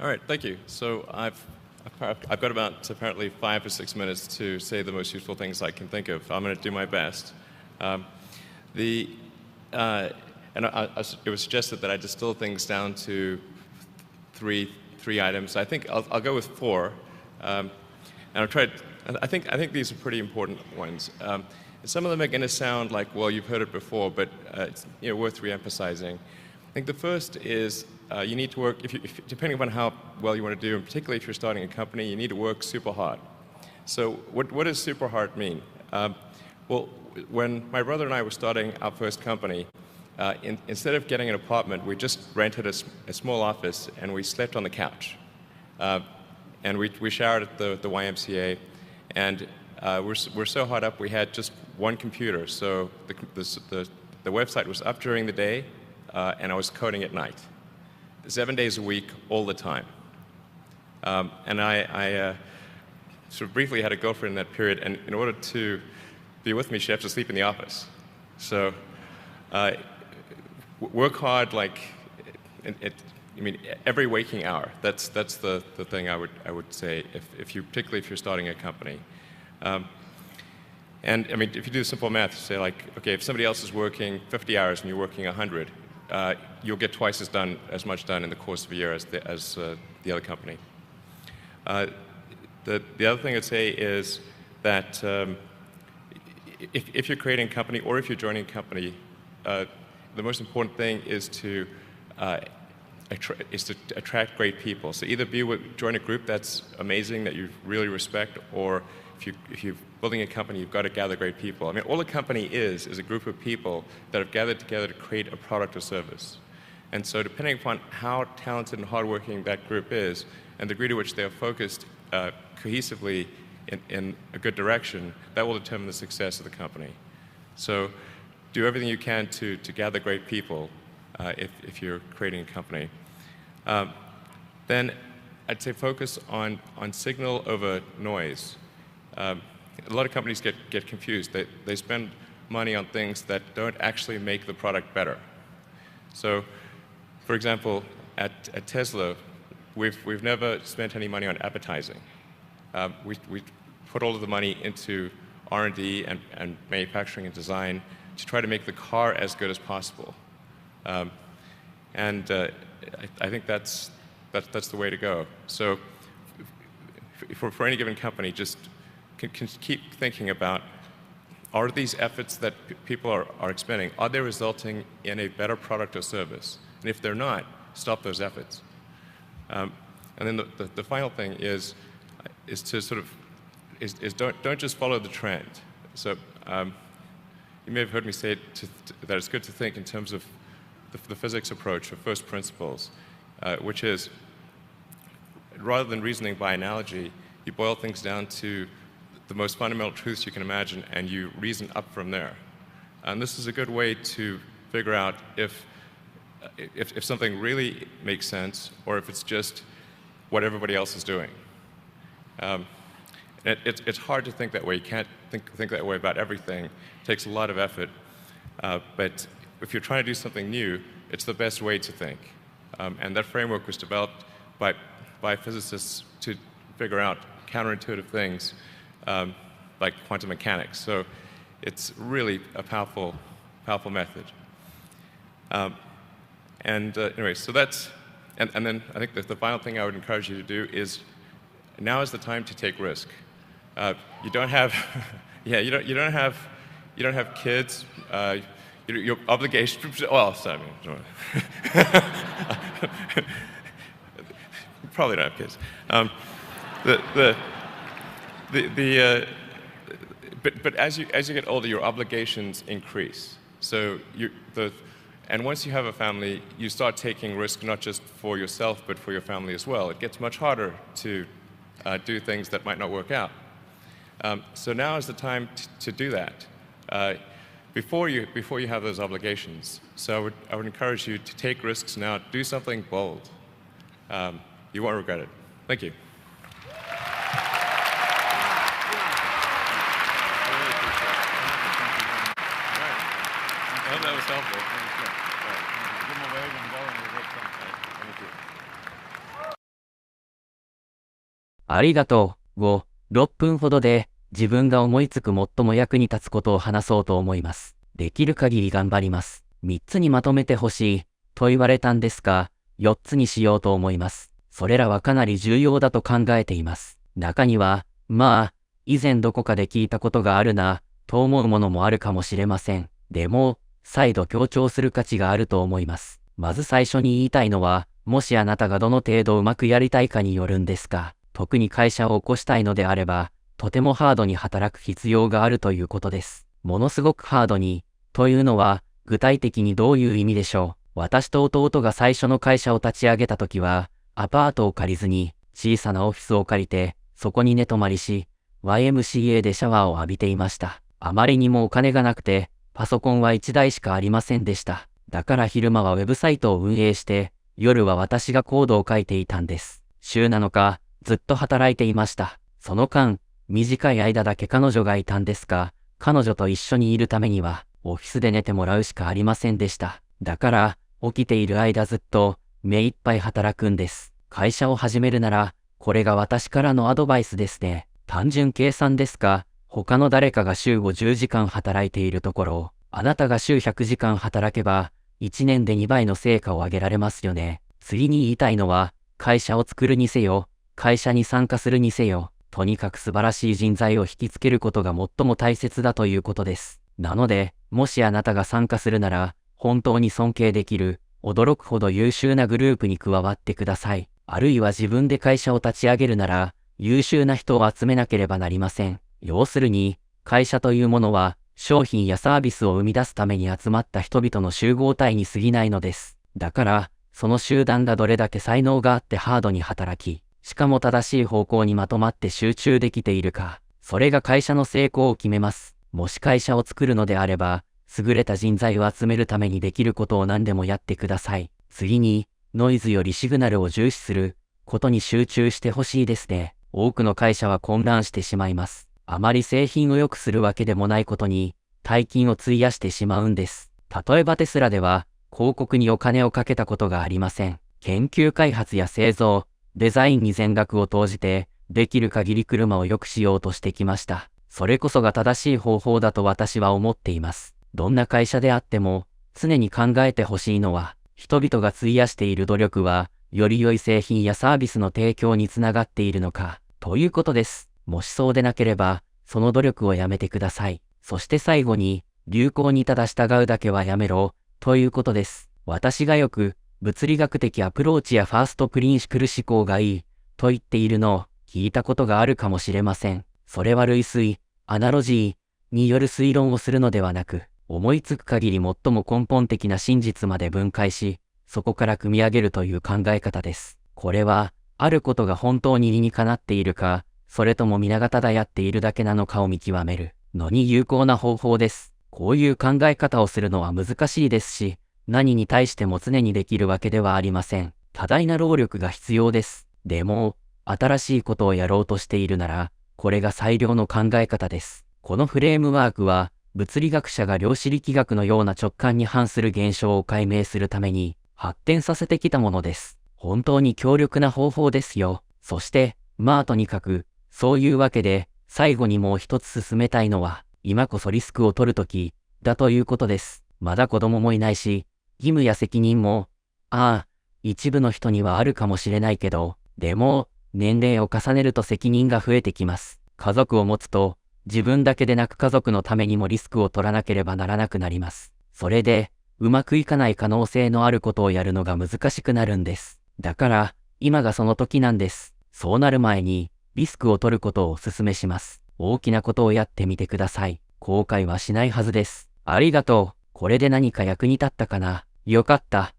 All right, thank you. So I've got about apparently 5 or 6 minutes to say the most useful things I can think of. I'm going to do my best. It was suggested that I distill things down to three items. I think I'll go with 4, and I'll try. I think these are pretty important ones. Some of them are going to sound like, well, you've heard it before, but it's worth re-emphasizing. I think the first is you need to work, depending upon how well you want to do, and particularly if you're starting a company, you need to work super hard. So what does super hard mean? Well, when my brother and I were starting our first company, instead of getting an apartment, we just rented a small office and we slept on the couch. And we showered at the YMCA, and we're so hard up we had just one computer. So the website was up during the day, and I was coding at night, 7 days a week, all the time. And I sort of briefly had a girlfriend in that period, and in order to be with me, she had to sleep in the office. So work hard, like every waking hour. That's the thing I would say particularly if you're starting a company. And I mean, if you do simple math, say like, okay, if somebody else is working 50 hours and you're working 100, you'll get twice as much done in the course of a year as the other company. The other thing I'd say is that if you're creating a company or if you're joining a company, the most important thing is to attract great people. So either join a group that's amazing that you really respect, or if you're building a company, you've got to gather great people. I mean, all a company is a group of people that have gathered together to create a product or service. And so depending upon how talented and hardworking that group is, and the degree to which they are focused cohesively in a good direction, that will determine the success of the company. So do everything you can to gather great people if you're creating a company. Then I'd say focus on signal over noise. A lot of companies get confused. They spend money on things that don't actually make the product better. So, for example, at Tesla, we've never spent any money on advertising. We put all of the money into R&D and manufacturing and design to try to make the car as good as possible. I think that's the way to go. So for any given company, just can keep thinking about, are these efforts that people are expending, are they resulting in a better product or service? And if they're not, stop those efforts. And then the final thing is to sort of don't just follow the trend. So you may have heard me say that it's good to think in terms of the physics approach of first principles, which is, rather than reasoning by analogy, you boil things down to the most fundamental truths you can imagine, and you reason up from there. And this is a good way to figure out if something really makes sense, or if it's just what everybody else is doing. It's hard to think that way. You can't think that way about everything. It takes a lot of effort. But if you're trying to do something new, it's the best way to think. And that framework was developed by physicists to figure out counterintuitive things like quantum mechanics. So it's really a powerful method. Anyway, so that's, and then I think that the final thing I would encourage you to do is, now is the time to take risk. You don't have, you don't have kids. Your obligation. Well, sorry, probably don't have kids. But as you get older, your obligations increase. So and once you have a family, you start taking risk not just for yourself but for your family as well. It gets much harder to do things that might not work out. So now is the time to do that before you have those obligations. So I would encourage you to take risks now. Do something bold. You won't regret it. Thank you. I hope that was helpful. ありがとう。5、6分ほどで自分が思いつく最も役に立つことを話そうと思います。できる限り頑張ります。3つにまとめてほしいと言われたんですが、4つにしようと思います。それらはかなり重要だと考えています。中には、以前どこかで聞いたことがあるな、と思うものもあるかもしれません。でも、再度強調する価値があると思います。まず最初に言いたいのは、もしあなたがどの程度うまくやりたいかによるんですが、特に会社を起こしたいのであれば、とてもハードに働く必要があるということです。ものすごくハードに、というのは、具体的にどういう意味でしょう。私と弟が最初の会社を立ち上げたときは、アパートを借りずに、小さなオフィスを借りて、そこに寝泊まりし、YMCA でシャワーを浴びていました。あまりにもお金がなくて、パソコンは1台しかありませんでした。だから昼間はウェブサイトを運営して、夜は私がコードを書いていたんです。週7日、ずっと働いていました。その間、短い間だけ彼女がいたんですが、彼女と一緒にいるためには、オフィスで寝てもらうしかありませんでした。だから、起きている間ずっと、目いっぱい働くんです。会社を始めるなら、これが私からのアドバイスですね。単純計算ですが、他の誰かが週50時間働いているところ、あなたが週100時間働けば、1年で2倍の成果を上げられますよね。次に言いたいのは、会社を作るにせよ、会社に参加するにせよ、とにかく素晴らしい人材を引きつけることが最も大切だということです。なので、もしあなたが参加するなら、本当に尊敬できる、驚くほど優秀なグループに加わってください。あるいは自分で会社を立ち上げるなら、優秀な人を集めなければなりません。要するに、会社というものは、商品やサービスを生み出すために集まった人々の集合体に過ぎないのです。だから、その集団がどれだけ才能があってハードに働き、しかも正しい方向にまとまって集中できているか、それが会社の成功を決めます。もし会社を作るのであれば、優れた人材を集めるためにできることを何でもやってください。次に、ノイズよりシグナルを重視することに集中してほしいですね。多くの会社は混乱してしまいます。あまり製品を良くするわけでもないことに、大金を費やしてしまうんです。例えばテスラでは、広告にお金をかけたことがありません。研究開発や製造、デザインに全額を投じて、できる限り車を良くしようとしてきました。それこそが正しい方法だと私は思っています。どんな会社であっても、常に考えてほしいのは、人々が費やしている努力は、より良い製品やサービスの提供につながっているのか、ということです。もしそうでなければ、その努力をやめてください。そして最後に、流行にただ従うだけはやめろ、ということです。私がよく、物理学的アプローチやファーストプリンシプル思考がいい、と言っているのを聞いたことがあるかもしれません。それは類推、アナロジーによる推論をするのではなく、思いつく限り最も根本的な真実まで分解し、そこから組み上げるという考え方です。これは、あることが本当に理にかなっているか、それとも皆がただやっているだけなのかを見極めるのに有効な方法です。こういう考え方をするのは難しいですし、何に対しても常にできるわけではありません。多大な労力が必要です。でも、新しいことをやろうとしているなら、これが最良の考え方です。このフレームワークは、物理学者が量子力学のような直感に反する現象を解明するために発展させてきたものです。本当に強力な方法ですよ。そして、とにかく、そういうわけで、最後にもう一つ進めたいのは、今こそリスクを取るとき、だということです。まだ子供もいないし、義務や責任も、一部の人にはあるかもしれないけど、でも、年齢を重ねると責任が増えてきます。家族を持つと、自分だけでなく家族のためにもリスクを取らなければならなくなります。それで、うまくいかない可能性のあることをやるのが難しくなるんです。だから、今がその時なんです。そうなる前に、リスクを取ることをお勧めします。大きなことをやってみてください。後悔はしないはずです。ありがとう。これで何か役に立ったかな。よかった。